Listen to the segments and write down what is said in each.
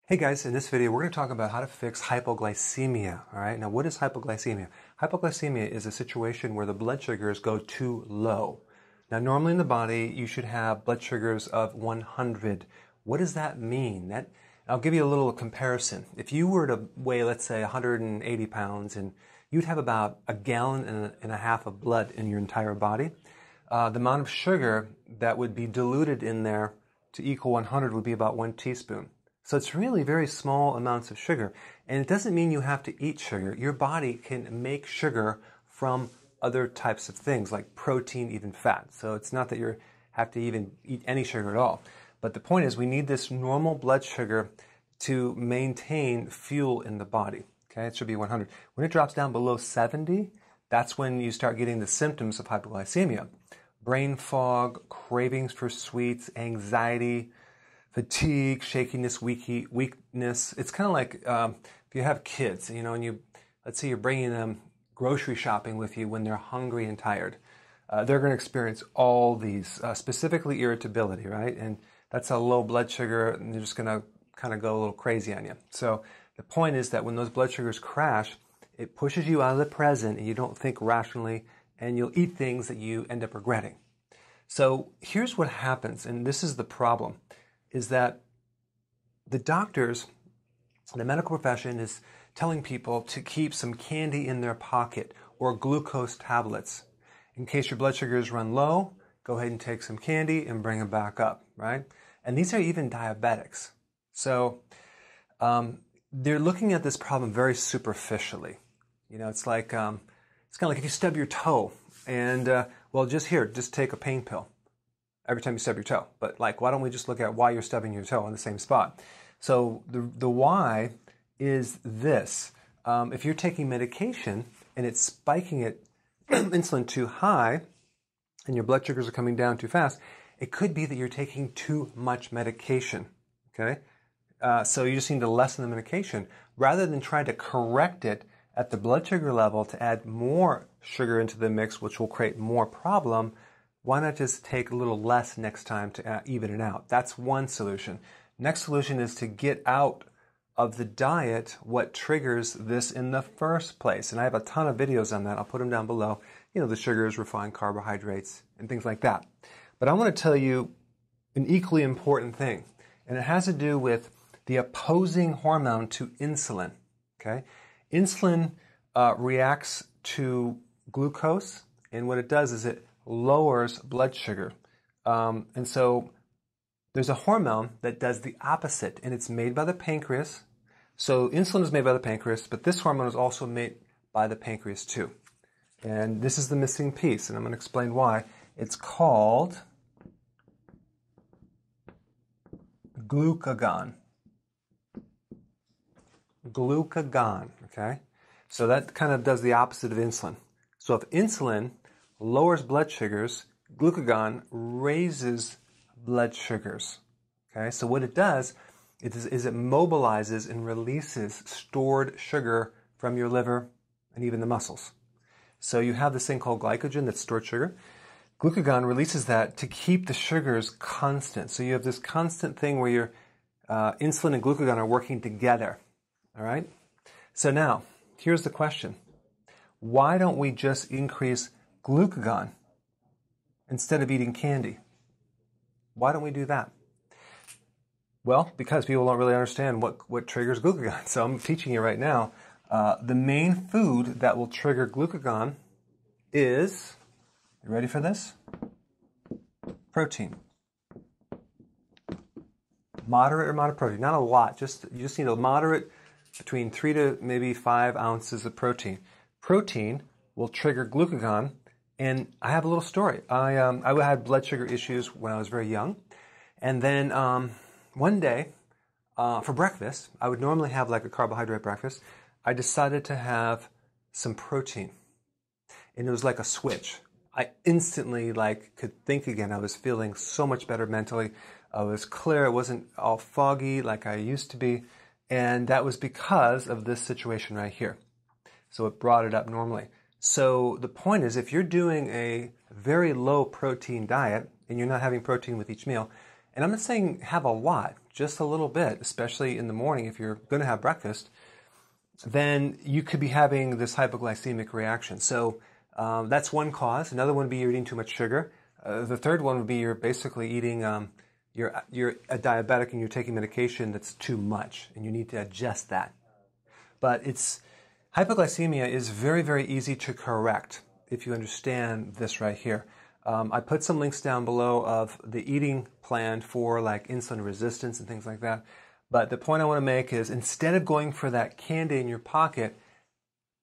Hey guys, in this video we're going to talk about how to fix hypoglycemia. All right, now what is hypoglycemia? Hypoglycemia is a situation where the blood sugars go too low. Now normally in the body you should have blood sugars of 100. What does that mean? I'll give you a little comparison. If you were to weigh, let's say, 180 pounds and you'd have about a gallon and a half of blood in your entire body, the amount of sugar that would be diluted in there to equal 100 would be about 1 teaspoon. So it's really very small amounts of sugar. And it doesn't mean you have to eat sugar. Your body can make sugar from other types of things like protein, even fat. So it's not that you have to even eat any sugar at all. But the point is we need this normal blood sugar to maintain fuel in the body. Okay, it should be 100. When it drops down below 70, that's when you start getting the symptoms of hypoglycemia. Brain fog, cravings for sweets, anxiety, fatigue, shakiness, weakness. It's kind of like if you have kids, and let's say you're bringing them grocery shopping with you when they're hungry and tired. They're going to experience all these, specifically irritability, right? And that's a low blood sugar, and they're just going to kind of go a little crazy on you. So the point is that when those blood sugars crash, it pushes you out of the present, and you don't think rationally, and you'll eat things that you end up regretting. So here's what happens, and this is the problem, is that the doctors, the medical profession is telling people to keep some candy in their pocket or glucose tablets. In case your blood sugars run low, go ahead and take some candy and bring them back up, right? And these are even diabetics. So they're looking at this problem very superficially. It's like, it's kind of like if you stub your toe and, just take a pain pill every time you stub your toe. But why don't we just look at why you're stubbing your toe on the same spot? So the why is this. If you're taking medication and it's spiking it insulin too high and your blood sugars are coming down too fast, it could be that you're taking too much medication, okay? So you just need to lessen the medication rather than try to correct it at the blood sugar level to add more sugar into the mix, which will create more problem. Why not just take a little less next time to even it out? That's one solution. Next solution is to get out of the diet what triggers this in the first place. And I have a ton of videos on that. I'll put them down below. The sugars, refined carbohydrates, and things like that. But I want to tell you an equally important thing. And it has to do with the opposing hormone to insulin. Okay? Insulin reacts to glucose. And what it does is it lowers blood sugar. And so there's a hormone that does the opposite, and it's made by the pancreas. So insulin is made by the pancreas, but this hormone is also made by the pancreas too. And this is the missing piece, and I'm going to explain why. It's called glucagon. Glucagon, okay? So that kind of does the opposite of insulin. So if insulin lowers blood sugars, glucagon raises blood sugars. Okay, so what it does is it mobilizes and releases stored sugar from your liver and even the muscles. So you have this thing called glycogen that's stored sugar. Glucagon releases that to keep the sugars constant. So you have this constant thing where your insulin and glucagon are working together. All right? So now, here's the question. Why don't we just increase glucagon instead of eating candy? Why don't we do that? Well, because people don't really understand what triggers glucagon. So I'm teaching you right now. The main food that will trigger glucagon is, you ready for this? Protein. Moderate amount of protein. Not a lot. You just need a moderate between 3 to maybe 5 ounces of protein. Protein will trigger glucagon. And I have a little story. I had blood sugar issues when I was very young. And then one day, for breakfast, I would normally have like a carbohydrate breakfast. I decided to have some protein. And it was like a switch. I instantly could think again. I was feeling so much better mentally. I was clear. It wasn't all foggy like I used to be. And that was because of this situation right here. So it brought it up normally. So the point is, if you're doing a very low protein diet and you're not having protein with each meal, and I'm not saying have a lot, just a little bit, especially in the morning if you're going to have breakfast, then you could be having this hypoglycemic reaction. So that's one cause. Another one would be you're eating too much sugar. The third one would be you're basically eating, you're a diabetic and you're taking medication that's too much, and you need to adjust that. But hypoglycemia is very, very easy to correct if you understand this right here. I put some links down below of the eating plan for like insulin resistance and things like that. But the point I want to make is instead of going for that candy in your pocket,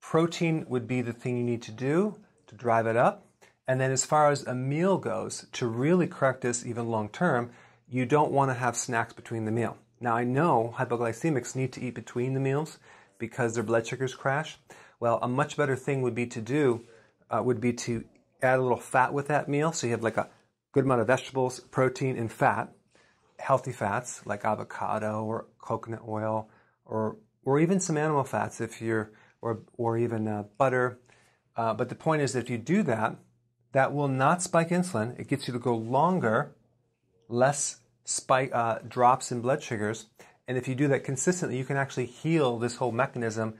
protein would be the thing you need to do to drive it up. And then as far as a meal goes, to really correct this even long term, you don't want to have snacks between the meal. Now I know hypoglycemics need to eat between the meals because their blood sugars crash. Well, a much better thing would be to add a little fat with that meal. So you have like a good amount of vegetables, protein, and fat, healthy fats like avocado or coconut oil, or even some animal fats if you're, or even butter. But the point is that if you do that, that will not spike insulin. It gets you to go longer, less drops in blood sugars. And if you do that consistently, you can actually heal this whole mechanism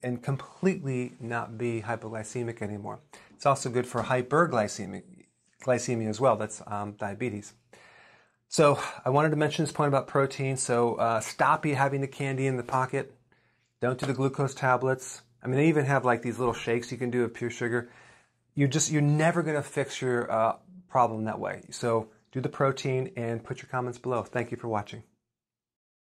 and completely not be hypoglycemic anymore. It's also good for hyperglycemia as well. That's diabetes. So I wanted to mention this point about protein. So stop having the candy in the pocket. Don't do the glucose tablets. I mean, they even have like these little shakes you can do of pure sugar. You're never going to fix your problem that way. So do the protein and put your comments below. Thank you for watching.